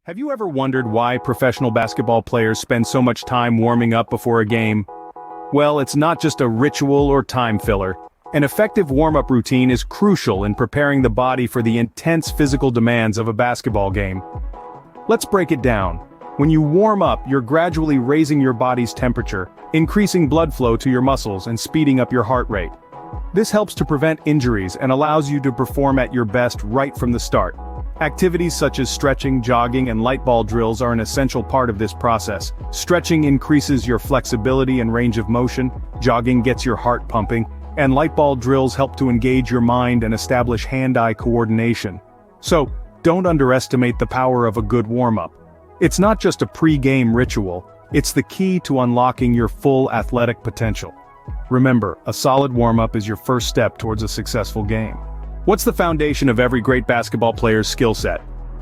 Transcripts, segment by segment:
Have you ever wondered why professional basketball players spend so much time warming up before a game? Well, it's not just a ritual or time filler. An effective warm-up routine is crucial in preparing the body for the intense physical demands of a basketball game. Let's break it down. When you warm up, you're gradually raising your body's temperature, increasing blood flow to your muscles and speeding up your heart rate. This helps to prevent injuries and allows you to perform at your best right from the start. Activities such as stretching, jogging, and light ball drills are an essential part of this process. Stretching increases your flexibility and range of motion, jogging gets your heart pumping, and light ball drills help to engage your mind and establish hand-eye coordination. So, don't underestimate the power of a good warm-up. It's not just a pre-game ritual, it's the key to unlocking your full athletic potential. Remember, a solid warm-up is your first step towards a successful game. What's the foundation of every great basketball player's skill set?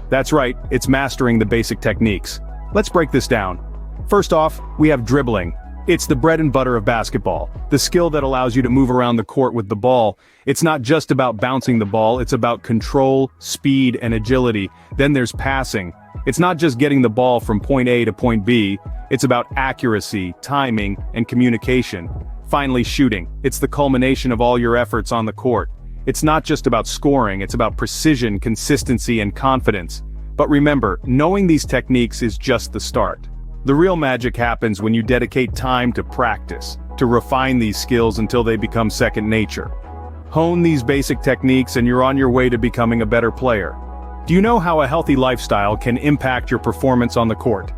That's right, it's mastering the basic techniques. Let's break this down. First off, we have dribbling. It's the bread and butter of basketball, the skill that allows you to move around the court with the ball. It's not just about bouncing the ball, it's about control, speed, and agility. Then there's passing. It's not just getting the ball from point A to point B, it's about accuracy, timing, and communication. Finally, shooting. It's the culmination of all your efforts on the court. It's not just about scoring, it's about precision, consistency, and confidence. But remember, knowing these techniques is just the start. The real magic happens when you dedicate time to practice, to refine these skills until they become second nature. Hone these basic techniques and you're on your way to becoming a better player. Do you know how a healthy lifestyle can impact your performance on the court?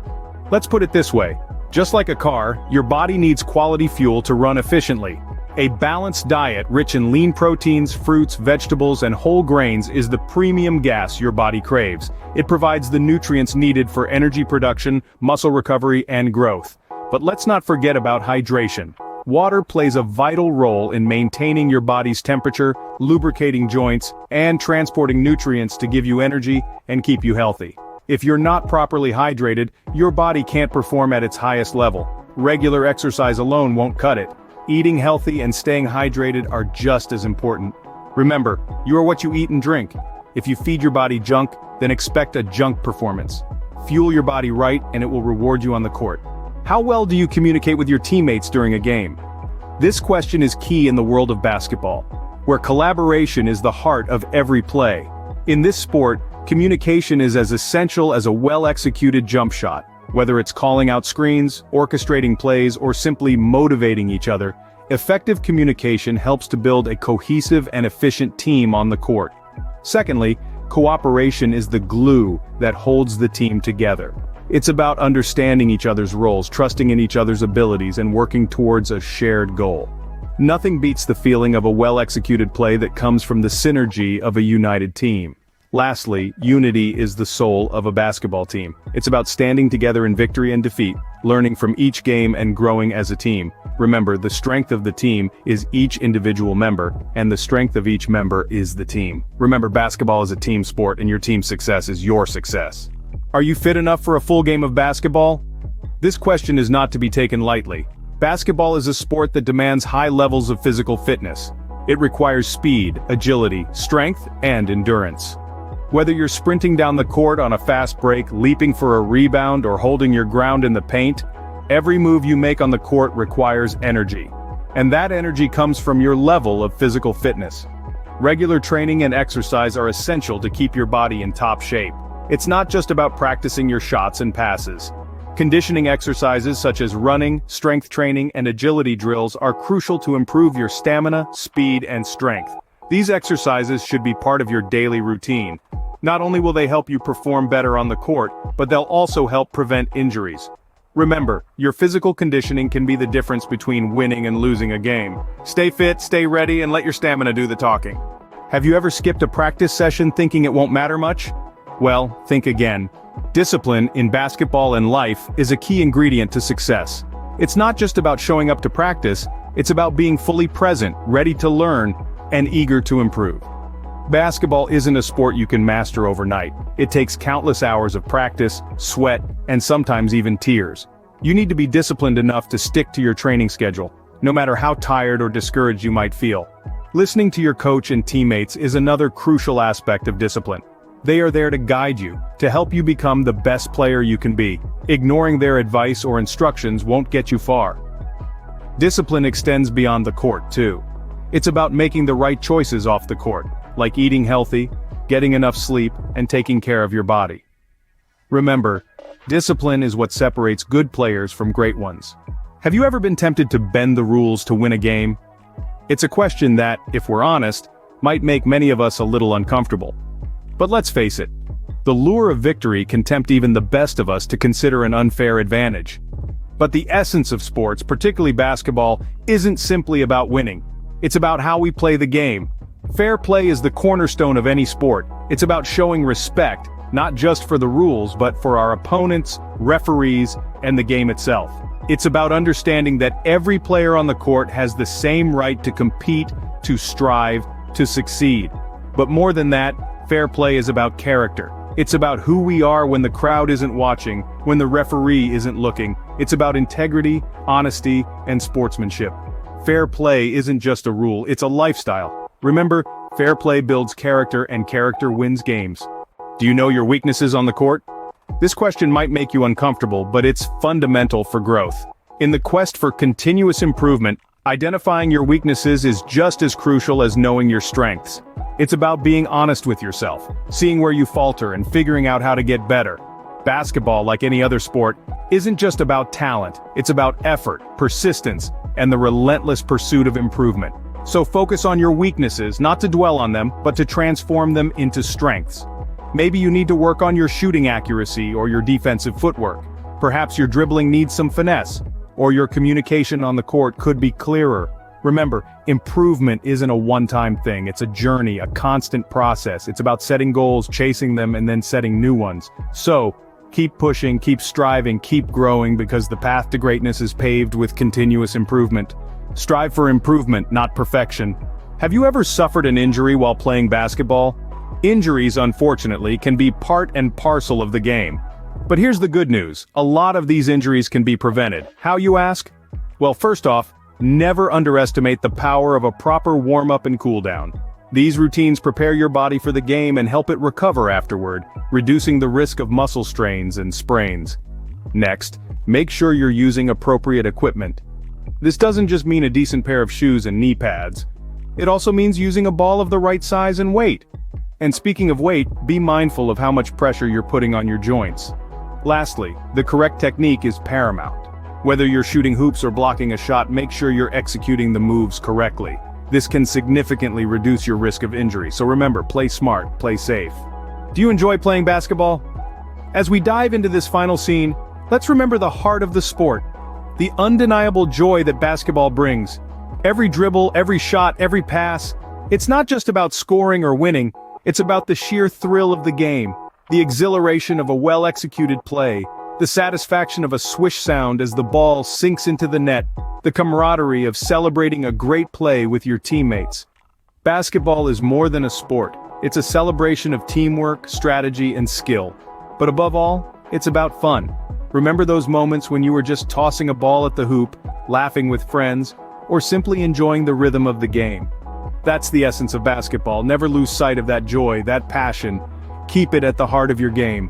Let's put it this way. Just like a car, your body needs quality fuel to run efficiently. A balanced diet rich in lean proteins, fruits, vegetables, and whole grains is the premium gas your body craves. It provides the nutrients needed for energy production, muscle recovery, and growth. But let's not forget about hydration. Water plays a vital role in maintaining your body's temperature, lubricating joints, and transporting nutrients to give you energy and keep you healthy. If you're not properly hydrated, your body can't perform at its highest level. Regular exercise alone won't cut it. Eating healthy and staying hydrated are just as important. Remember, you are what you eat and drink. If you feed your body junk, then expect a junk performance. Fuel your body right and it will reward you on the court. How well do you communicate with your teammates during a game? This question is key in the world of basketball, where collaboration is the heart of every play. In this sport, communication is as essential as a well-executed jump shot. Whether it's calling out screens, orchestrating plays, or simply motivating each other, effective communication helps to build a cohesive and efficient team on the court. Secondly, cooperation is the glue that holds the team together. It's about understanding each other's roles, trusting in each other's abilities, and working towards a shared goal. Nothing beats the feeling of a well-executed play that comes from the synergy of a united team. Lastly, unity is the soul of a basketball team. It's about standing together in victory and defeat, learning from each game and growing as a team. Remember, the strength of the team is each individual member, and the strength of each member is the team. Remember, basketball is a team sport and your team's success is your success. Are you fit enough for a full game of basketball? This question is not to be taken lightly. Basketball is a sport that demands high levels of physical fitness. It requires speed, agility, strength, and endurance. Whether you're sprinting down the court on a fast break, leaping for a rebound, or holding your ground in the paint, every move you make on the court requires energy. And that energy comes from your level of physical fitness. Regular training and exercise are essential to keep your body in top shape. It's not just about practicing your shots and passes. Conditioning exercises such as running, strength training, and agility drills are crucial to improve your stamina, speed, and strength. These exercises should be part of your daily routine. Not only will they help you perform better on the court, but they'll also help prevent injuries. Remember, your physical conditioning can be the difference between winning and losing a game. Stay fit, stay ready, and let your stamina do the talking. Have you ever skipped a practice session thinking it won't matter much? Well, think again. Discipline in basketball and life is a key ingredient to success. It's not just about showing up to practice, it's about being fully present, ready to learn, and eager to improve. Basketball isn't a sport you can master overnight. It takes countless hours of practice, sweat, and sometimes even tears. You need to be disciplined enough to stick to your training schedule, no matter how tired or discouraged you might feel. Listening to your coach and teammates is another crucial aspect of discipline. They are there to guide you, to help you become the best player you can be. Ignoring their advice or instructions won't get you far. Discipline extends beyond the court, too. It's about making the right choices off the court, like eating healthy, getting enough sleep, and taking care of your body. Remember, discipline is what separates good players from great ones. Have you ever been tempted to bend the rules to win a game? It's a question that, if we're honest, might make many of us a little uncomfortable. But let's face it, the lure of victory can tempt even the best of us to consider an unfair advantage. But the essence of sports, particularly basketball, isn't simply about winning. It's about how we play the game. Fair play is the cornerstone of any sport. It's about showing respect, not just for the rules, but for our opponents, referees, and the game itself. It's about understanding that every player on the court has the same right to compete, to strive, to succeed. But more than that, fair play is about character. It's about who we are when the crowd isn't watching, when the referee isn't looking. It's about integrity, honesty, and sportsmanship. Fair play isn't just a rule, it's a lifestyle. Remember, fair play builds character and character wins games. Do you know your weaknesses on the court? This question might make you uncomfortable, but it's fundamental for growth. In the quest for continuous improvement, identifying your weaknesses is just as crucial as knowing your strengths. It's about being honest with yourself, seeing where you falter and figuring out how to get better. Basketball, like any other sport, isn't just about talent, it's about effort, persistence, and the relentless pursuit of improvement. So focus on your weaknesses, not to dwell on them, but to transform them into strengths. Maybe you need to work on your shooting accuracy or your defensive footwork. Perhaps your dribbling needs some finesse, or your communication on the court could be clearer. Remember, improvement isn't a one-time thing, it's a journey, a constant process. It's about setting goals, chasing them, and then setting new ones. So, keep pushing, keep striving, keep growing, because the path to greatness is paved with continuous improvement. Strive for improvement, not perfection. Have you ever suffered an injury while playing basketball? Injuries, unfortunately, can be part and parcel of the game. But here's the good news, a lot of these injuries can be prevented. How, you ask? Well, first off, never underestimate the power of a proper warm-up and cool-down. These routines prepare your body for the game and help it recover afterward, reducing the risk of muscle strains and sprains. Next, make sure you're using appropriate equipment. This doesn't just mean a decent pair of shoes and knee pads. It also means using a ball of the right size and weight. And speaking of weight, be mindful of how much pressure you're putting on your joints. Lastly, the correct technique is paramount. Whether you're shooting hoops or blocking a shot, make sure you're executing the moves correctly. This can significantly reduce your risk of injury, so remember, play smart, play safe. Do you enjoy playing basketball? As we dive into this final scene, let's remember the heart of the sport, the undeniable joy that basketball brings. Every dribble, every shot, every pass, it's not just about scoring or winning, it's about the sheer thrill of the game, the exhilaration of a well-executed play, the satisfaction of a swish sound as the ball sinks into the net, the camaraderie of celebrating a great play with your teammates. Basketball is more than a sport. It's a celebration of teamwork, strategy, and skill. But above all, it's about fun. Remember those moments when you were just tossing a ball at the hoop, laughing with friends, or simply enjoying the rhythm of the game. That's the essence of basketball. Never lose sight of that joy, that passion. Keep it at the heart of your game.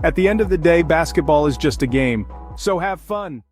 At the end of the day, basketball is just a game, so have fun.